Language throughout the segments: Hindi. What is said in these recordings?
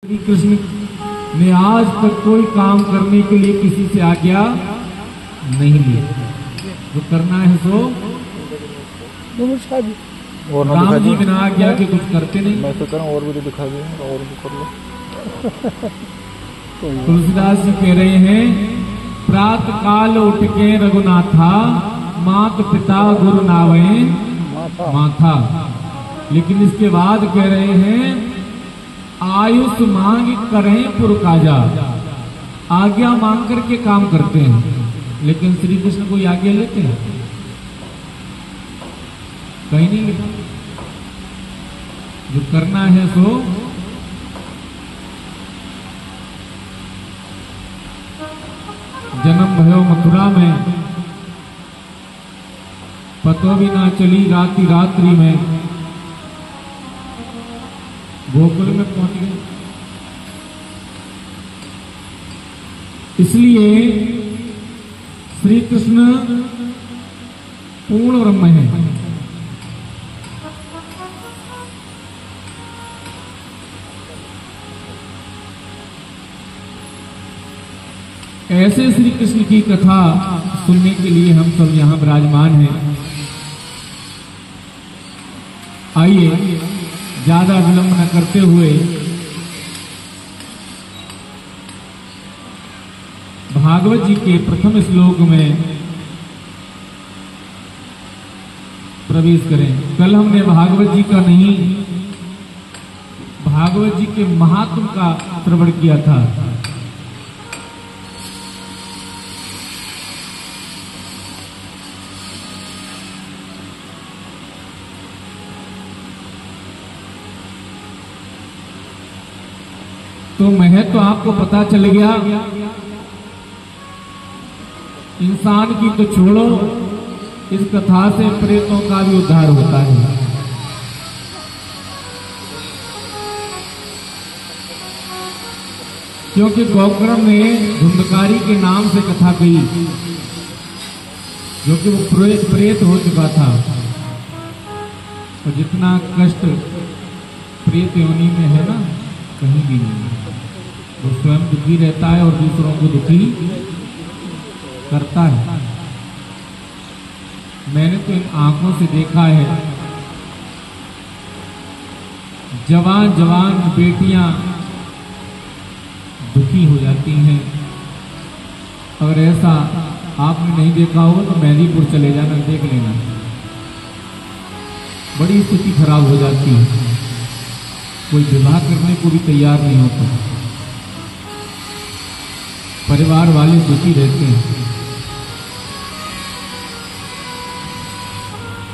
श्री कृष्ण ने आज तक कोई काम करने के लिए किसी से आज्ञा नहीं ली। जो करना है सो और राम जी बिना आज्ञा के कुछ करते नहीं। मैं तो करूँ और भी तो दिखा दें और भी कर लो। तुलसीदास जी कह रहे हैं, प्रात काल उठ के रघुनाथा, मात पिता गुरु नावे माथा। लेकिन इसके बाद कह रहे हैं, आयुष मांग करें पुर काजा। आज्ञा मांग करके काम करते हैं, लेकिन श्री कृष्ण कोई आज्ञा लेते हैं? कहीं नहीं लेते। जो करना है सो जन्म भयो मथुरा में, पतो भी ना चली रात्रि रात्रि में, गोकुल में पहुंच गए। इसलिए श्री कृष्ण पूर्ण ब्रह्म है। ऐसे श्री कृष्ण की कथा सुनने के लिए हम सब यहां विराजमान हैं। आइए ज्यादा विलंब न करते हुए भागवत जी के प्रथम श्लोक में प्रवेश करें। कल हमने भागवत जी का नहीं, भागवत जी के महात्म का श्रवण किया था। तो महत्व आपको पता चल गया। इंसान की तो छोड़ो, इस कथा से प्रेतों का भी उद्धार होता है। क्योंकि गौक्रम ने धुंधकारी के नाम से कथा कही, जो कि वो प्रेत हो चुका था। और जितना कष्ट प्रेत योनि में है ना, कहीं भी नहीं। वो स्वयं दुखी रहता है और दूसरों को दुखी करता है। मैंने तो इन आंखों से देखा है, जवान जवान बेटियां दुखी हो जाती हैं। अगर ऐसा आपने नहीं देखा हो तो मेहंदीपुर चले जाना, देख लेना। बड़ी स्थिति खराब हो जाती है, कोई विवाह करने को भी तैयार नहीं होता, परिवार वाले दुखी रहते हैं।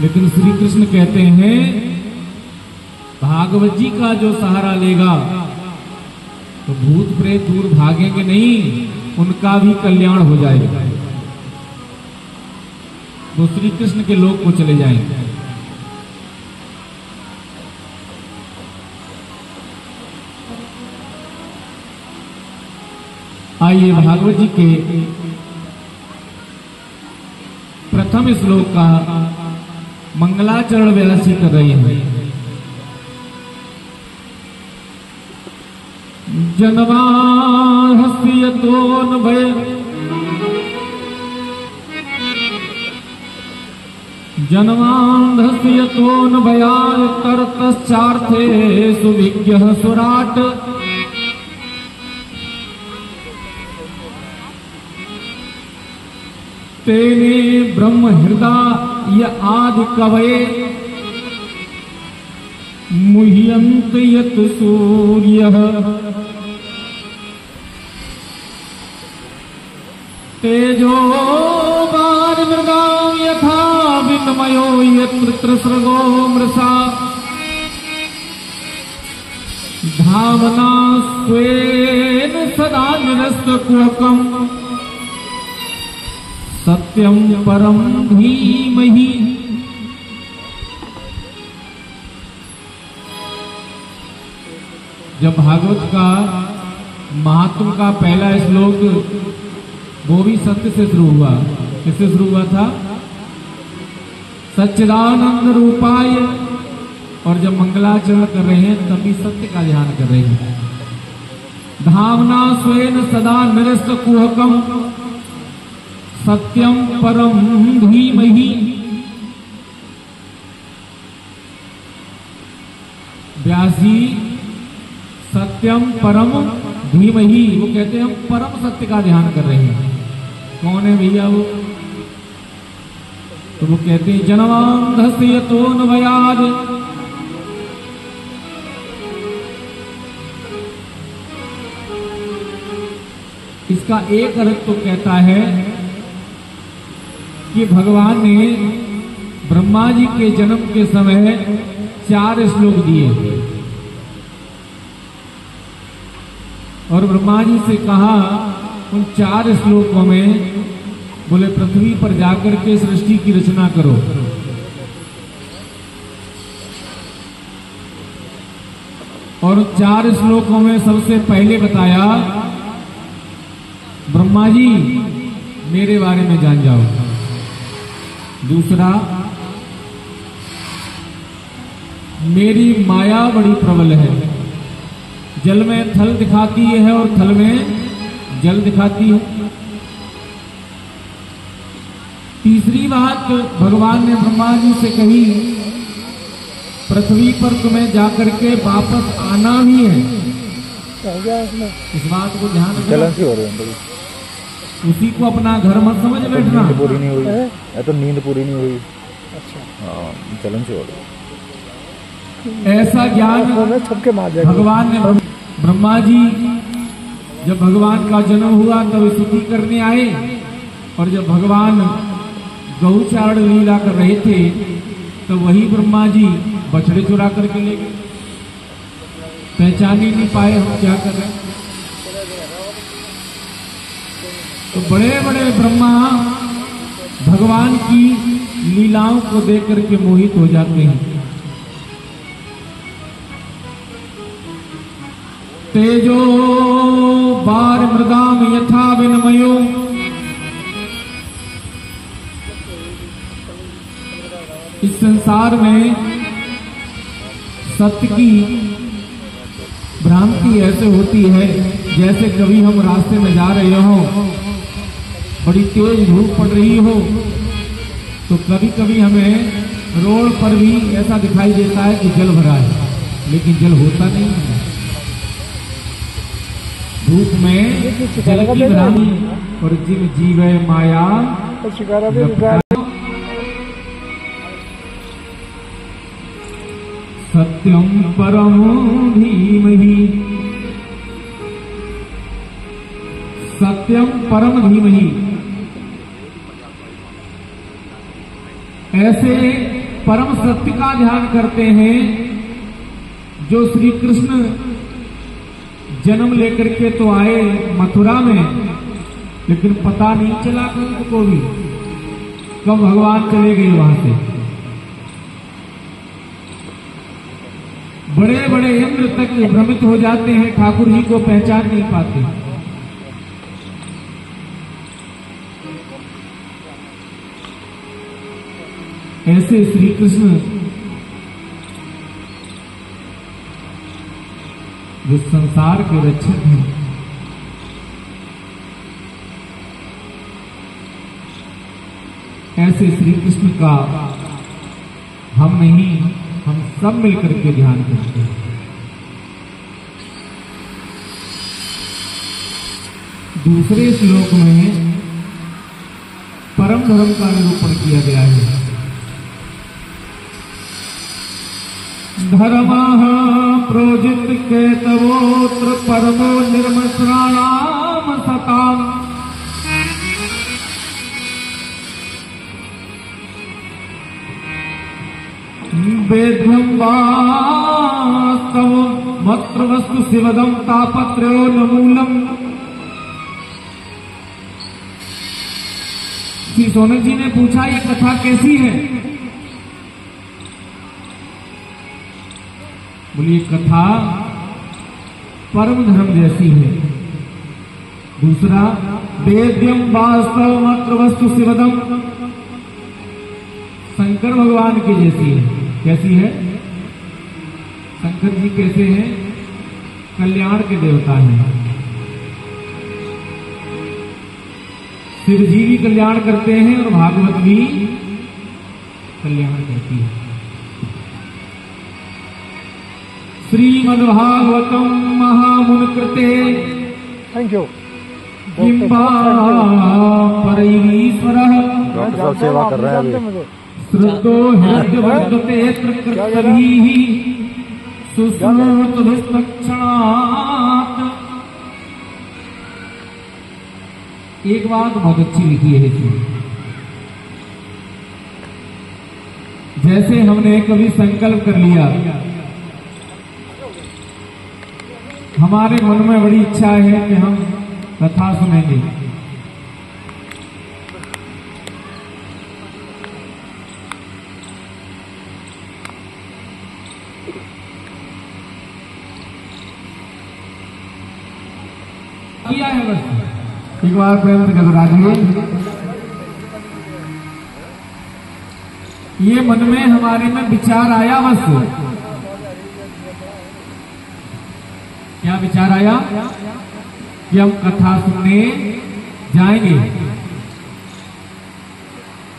लेकिन श्री कृष्ण कहते हैं, भागवत जी का जो सहारा लेगा तो भूत प्रेत दूर भागेंगे नहीं, उनका भी कल्याण हो जाएगा। वो श्री कृष्ण के लोक को चले जाएंगे। आइए भागवत जी के प्रथम श्लोक का मंगलाचरण व्यास जी कर रहे हैं। जनवाहस्यतोन भय जनवान्धस्यतोन भयाय तरतश्चार्थे सुविज्ञः सुराट। तेने ब्रह्म हृदय आदि कवये, मुह्यन्त यत सूर्यः। तेजो वारिमृगां यथा विनिमयो यत्र सृगो मृषा। धामना स्वेन सदा निरस्तकुहकम्, सत्यम परम धीमहि। जब भागवत का महात्म का पहला श्लोक वो भी सत्य से शुरू हुआ। किससे शुरू हुआ था? सच्चिदानंद रूपाय। और जब मंगलाचरण कर रहे हैं तभी सत्य का ध्यान कर रहे हैं। भावना स्वेन सदा निरस्त कुहकम सत्यम परम धीमहि। व्यास जी सत्यम परम धीमहि, वो कहते हैं हम परम सत्य का ध्यान कर रहे हैं। कौन है भैया वो? तो वो कहते हैं जनवांधस्य यतो न भयाद, इसका एक अर्थ तो कहता है कि भगवान ने ब्रह्मा जी के जन्म के समय 4 श्लोक दिए और ब्रह्मा जी से कहा उन 4 श्लोकों में बोले पृथ्वी पर जाकर के सृष्टि की रचना करो। और 4 श्लोकों में सबसे पहले बताया ब्रह्मा जी मेरे बारे में जान जाओ। दूसरा, मेरी माया बड़ी प्रबल है, जल में थल दिखाती है और थल में जल दिखाती है। तीसरी बात भगवान ने ब्रह्मा जी से कही पृथ्वी पर तुम्हें जाकर के वापस आना भी है। इस बात को ध्यान रखना, उसी को अपना घर मत समझ बैठना। नींद पूरी नहीं हुई, तो नींद पूरी नहीं हुई। अच्छा हाँ, चलन से हो रही। ऐसा ज्ञान भगवान ने ब्रह्मा जी जब भगवान का जन्म हुआ तब स्तुति करने आए और जब भगवान गौचारण लीला कर रहे थे तो वही ब्रह्मा जी बछड़े चुरा करके ले गए। पहचान ही नहीं पाए हम क्या कर रहे हैं। तो बड़े बड़े ब्रह्मा भगवान की लीलाओं को देख करके मोहित हो जाते हैं। तेजो बार मृदाम यथा विनमयो, इस संसार में सत्य की भ्रांति ऐसे होती है जैसे कभी हम रास्ते में जा रहे हो, बड़ी तेज धूप पड़ रही हो तो कभी कभी हमें रोड पर भी ऐसा दिखाई देता है कि जल भरा है, लेकिन जल होता नहीं है। धूप में जल की भ्रांति और जिम जीवे माया। सत्यम परम धीमहि, सत्यम परम धीमहि। ऐसे परम सत्य का ध्यान करते हैं जो श्री कृष्ण जन्म लेकर के तो आए मथुरा में, लेकिन पता नहीं चला कंस को भी कब भगवान चले गए वहां से। बड़े बड़े इंद्र तक भ्रमित हो जाते हैं, ठाकुर जी को पहचान नहीं पाते। ऐसे श्री कृष्ण जो संसार के रक्षक हैं, ऐसे श्री कृष्ण का हम नहीं, हम सब मिलकर के ध्यान करते हैं। दूसरे श्लोक में परम धर्म का निरूपण किया गया है। धर्मः प्रोजित केतवोत्र परमो निर्मस्राणाम सताम, वेद्यं वास्तव मत्र वस्तु शिवदम तापत्र्यो न मूलम। श्री सोनक जी ने पूछा ये कथा कैसी है? बोलिए कथा परम धर्म जैसी है। दूसरा, वेद्यम वास्तव मत्र वस्तु शिवदम, शंकर भगवान की जैसी है। कैसी है? शंकर जी कैसे हैं? कल्याण के देवता हैं। शिव जी भी कल्याण करते हैं और भागवत भी कल्याण करती है। श्रीमद्भागवतम महामुनिकृते थैंक यू किंबा परईश्वरः डॉक्टर साहब सेवा कर रहे हैं अभी। श्रुतो हृदयवर्धते तृकृतभिः सुश्रुतभिस्तक्षणात्। एक बात बहुत अच्छी लिखी है इसमें, जैसे हमने कभी संकल्प कर लिया, हमारे मन में बड़ी इच्छा है कि हम कथा सुनेंगे, किया है बस। एक बार प्रेम से गजराजिए। ये मन में हमारे में विचार आया बस। क्या विचार आया कि हम कथा सुनने जाएंगे।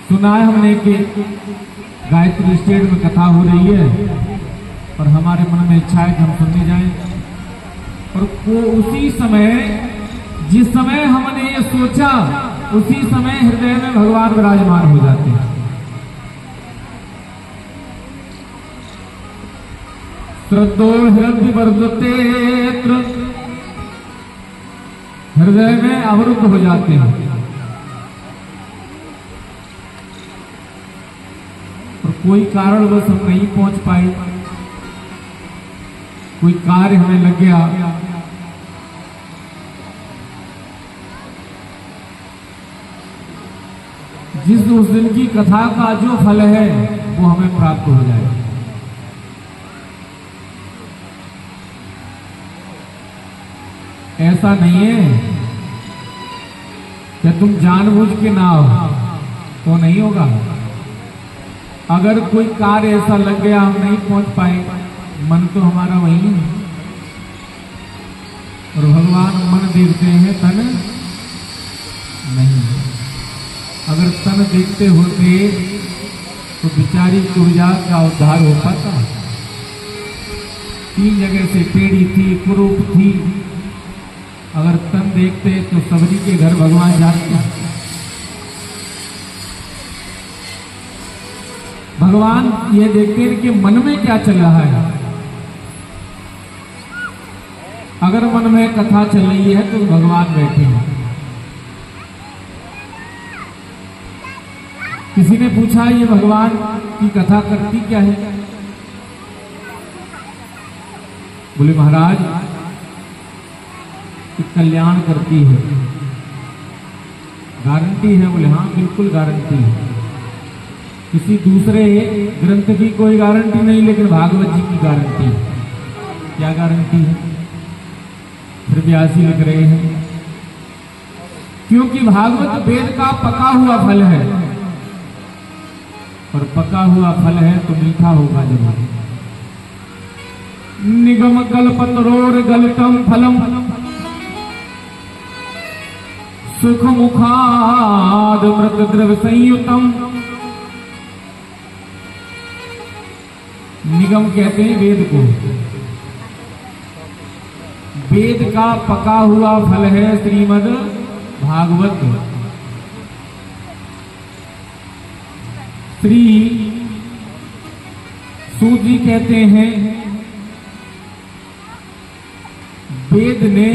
सुना है हमने कि गायत्री स्टेट में कथा हो रही है और हमारे मन में इच्छा है कि हम सुनने जाएं। और उसी समय, जिस समय हमने ये सोचा, उसी समय हृदय में भगवान विराजमान हो जाते हैं। श्रद्धो हृदय वर्धते, हृदय में अवरुद्ध हो जाते हैं। और कोई कारणवश हम नहीं पहुंच पाए, कोई कार्य हमें लग गया, जिस उस दिन की कथा का जो फल है वो हमें प्राप्त हो जाए। ऐसा नहीं है कि तुम जानबूझ के ना हो तो नहीं होगा। अगर कोई कार्य ऐसा लग गया, हम नहीं पहुंच पाए, मन तो हमारा वही है। और भगवान मन देखते हैं, तन नहीं। अगर तन देखते होते तो बिचारी कुरजा का उद्धार हो पाता। 3 जगह से पेड़ी थी, कुरूप थी। अगर तन देखते तो सबरी के घर भगवान जाते। भगवान ये देखते हैं कि मन में क्या चल रहा है। अगर मन में कथा चल रही है तो भगवान बैठे हैं। किसी ने पूछा ये भगवान की कथा करती क्या है? बोले महाराज कल्याण करती है। गारंटी है? बोले हाँ बिल्कुल गारंटी है। किसी दूसरे ग्रंथ की कोई गारंटी नहीं, लेकिन भागवत जी की गारंटी है। क्या गारंटी है? फिर व्यासी लिख रहे हैं, क्योंकि भागवत वेद का पका हुआ फल है, और पका हुआ फल है तो मीठा होगा जरूर। निगम कल्पतरोर गलतम फलम सुख मुखाद मृत द्रव संयुतम। निगम कहते हैं वेद को। वेद का पका हुआ फल है श्रीमद् भागवत। श्री सूत जी कहते हैं वेद ने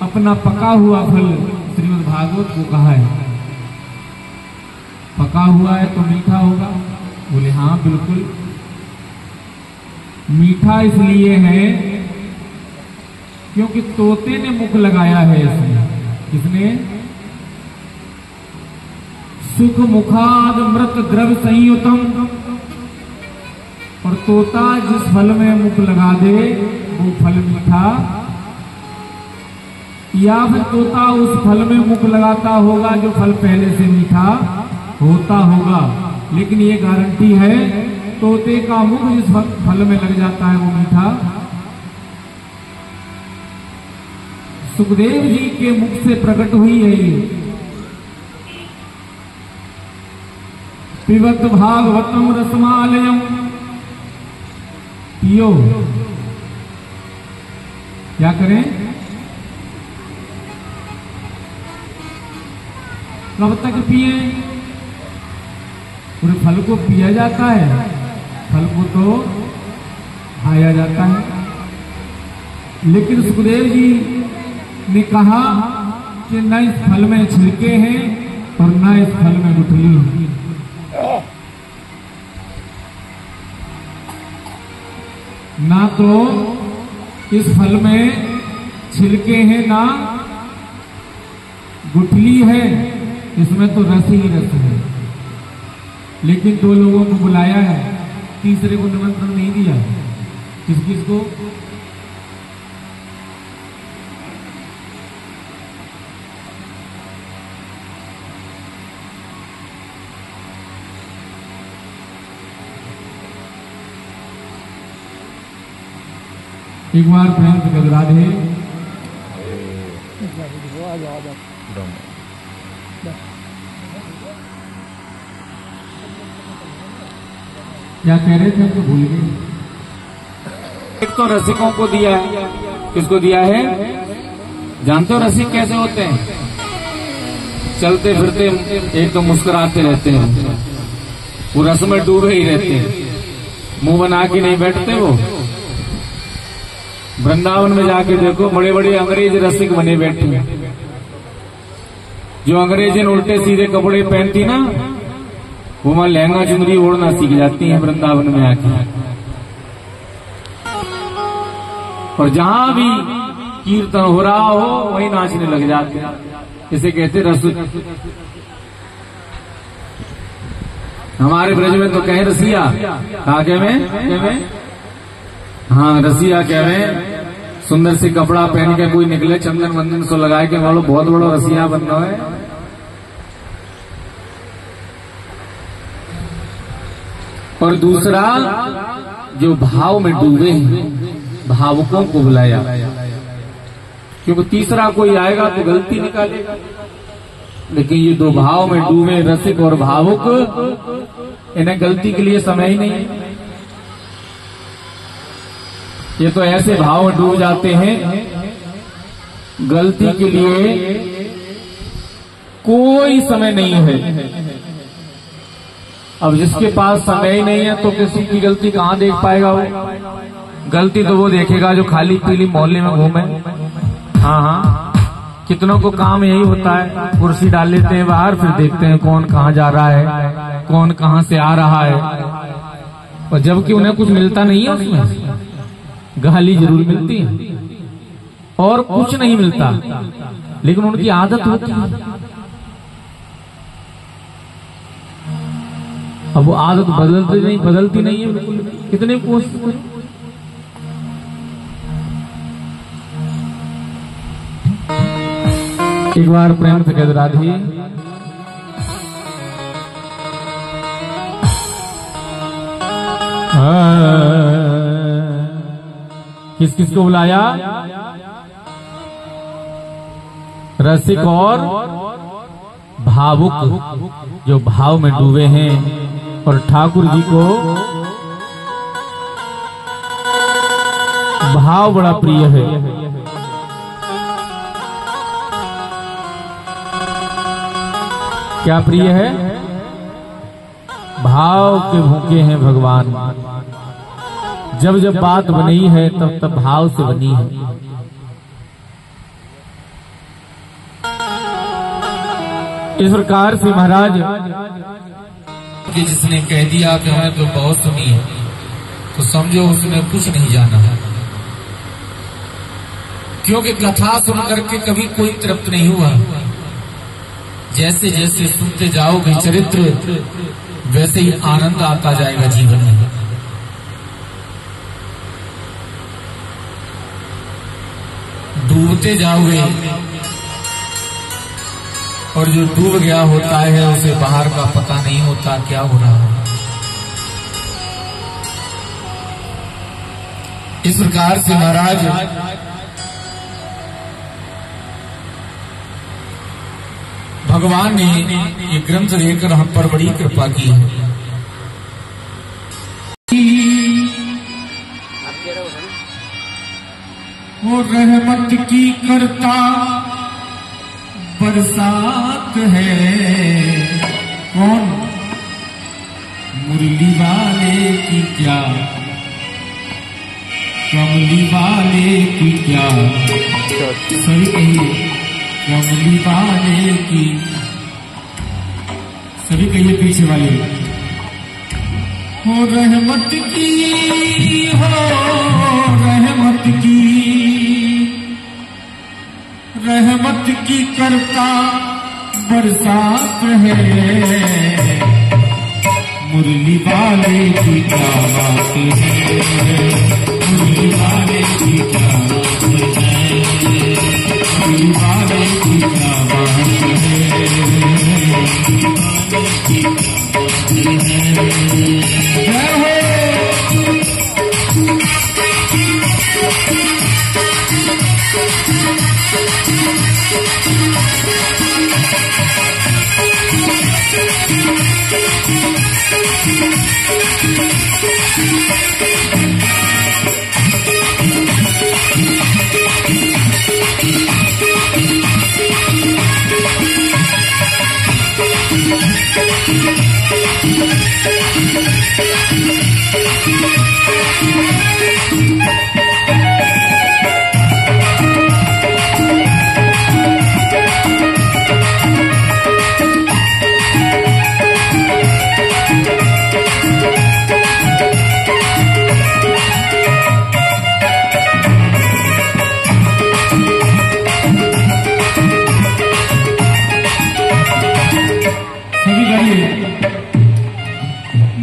अपना पका हुआ फल श्रीमद् भागवत को कहा है। पका हुआ है तो मीठा होगा। बोले हाँ बिल्कुल। मीठा इसलिए है क्योंकि तोते ने मुख लगाया है इसमें। किसने? सुख मुखाद मृत द्रव संयुतम। और तोता जिस फल में मुख लगा दे वो फल मीठा, या फिर तोता उस फल में मुख लगाता होगा जो फल पहले से मीठा होता होगा। लेकिन ये गारंटी है तोते का मुख जिस फल में लग जाता है वो मीठा। सुखदेव जी के मुख से प्रकट हुई है ये। पिबत भागवतम रसमालयम, पियो। क्या करें? कब तक पिए? पूरे फल को पिया जाता है, फल को तो खाया जाता है। लेकिन सुखदेव जी ने कहा कि न इस फल में छिलके हैं और न इस फल में गुठली है। ना तो इस फल में छिलके हैं ना गुठली है, इसमें तो रस ही रस है। लेकिन दो लोगों को बुलाया है, तीसरे को निमंत्रण नहीं दिया। किस किस को? एक बार प्रेम से कह राधे। क्या कह रहे थे, हम तो भूल गए। एक तो रसिकों को दिया है। किसको दिया है? जानते हो रसिक कैसे होते हैं? चलते फिरते एक तो मुस्कुराते रहते हैं, वो रस में डूबे ही रहते हैं, मुंह बना के नहीं बैठते। वो वृंदावन में जाके देखो, बड़े बड़े अंग्रेज रसिक बने बैठे हैं। जो अंग्रेजन उल्टे सीधे कपड़े पहनती ना, वो वहां लहंगा चुनरी ओढ़ना सीख जाती हैं वृंदावन में आके। और जहां भी कीर्तन हो रहा हो वहीं नाचने लग जाते हैं। इसे कहते रस। हमारे ब्रज में तो कहे रसिया, आगे में हाँ रसिया कह रहे। सुंदर से कपड़ा पहन के कोई निकले, चंदन वंदन सो लगाए के वालों बहुत बड़ा रसिया बनना है। और दूसरा जो भाव में डूबे हैं, भावुकों को बुलाया, क्योंकि तीसरा कोई आएगा तो गलती निकालेगा। लेकिन ये दो भाव में डूबे रसिक और भावुक, इन्हें गलती के लिए समय ही नहीं। ये तो ऐसे भाव में डूब जाते हैं, गलती के लिए कोई समय नहीं है। अब जिसके पास समय ही नहीं है तो किसी की गलती कहाँ देख पाएगा वो? गलती तो वो देखेगा जो खाली पीली मोहल्ले में घूमे। हाँ हाँ, कितनों को काम यही होता है, कुर्सी डाल लेते हैं बाहर, फिर देखते हैं कौन कहाँ जा रहा है, कौन कहाँ से आ रहा है। और जबकि उन्हें कुछ मिलता नहीं है उसमें, गाली जरूर मिलती है और कुछ नहीं मिलता, लेकिन उनकी आदत होती है। अब वो आदत बदलती नहीं है बिल्कुल। कितने कोशिश। एक बार प्रेम से कह राधे। किस किस को बुलाया? रसिक और भावुक, जो भाव में डूबे हैं। और ठाकुर जी को भाव बड़ा प्रिय है। क्या प्रिय है? भाव के भूखे हैं भगवान। जब जब बात बनी है तब तब भाव से बनी है। इस प्रकार से महाराज जिसने कह दिया कि हमें तो बहुत सुनी है, तो समझो उसने कुछ नहीं जाना है। क्योंकि कथा सुन करके कभी कोई तृप्त नहीं हुआ। जैसे जैसे सुनते जाओगे चरित्र, वैसे ही आनंद आता जाएगा जीवन में। डूबते जाओगे और जो डूब गया होता है उसे बाहर का पता नहीं होता क्या हो रहा है। इस प्रकार से महाराज भगवान ने ये ग्रंथ देकर हम पर बड़ी कृपा की है। वो रहमत की करता बरसात है, कौन? मुरली वाले की क्या, कमली वाले की क्या, सही कहिए, कमली वाले की, सभी कहिए पीछे वाले। हो रहमत की, हो रहमत की, रहमत की करता बरसात है, मुरली वाले की क्या बात है, मुरली वाले की क्या बात है, मुरली वाले की क्या बात है, जय हो।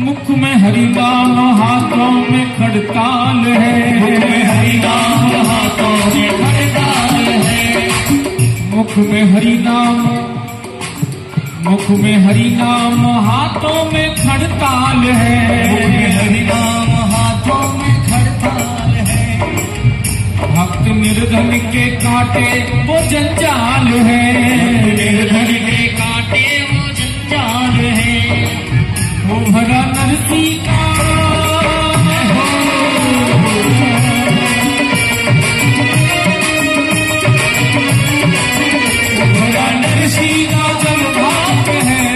मुख में हरिनाम हाथों में खड़ताल है, मुख में हरिनाम हाथों में खड़ताल है, मुख में हरिनाम, मुख में हरिनाम हाथों में खड़ताल है, मुख में हरिनाम हाथों में खड़ताल है, भक्त निर्धन के काटे वो जंजाल है, निर्धन के काटे वो जंजाल है, वो भरा नरसी का भरा नरसी का जब भाग है,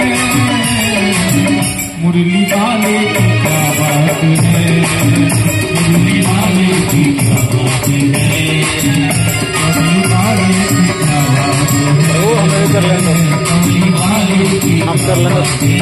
मुरली वाले की क्या बात है, मुरली वाले की क्या बात है, मुरली वाले की क्या बात है, वो हमें कर लेंगे, मुरली वाले की हम कर लेंगे।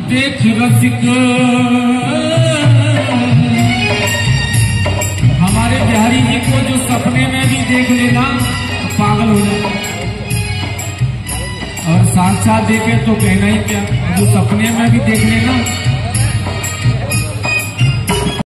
देख रसिक हमारे बिहारी जी को जो सपने में भी देख लेना पागल हो जाए, और साक्षात देखे तो कहना ही क्या, जो सपने में भी देख लेना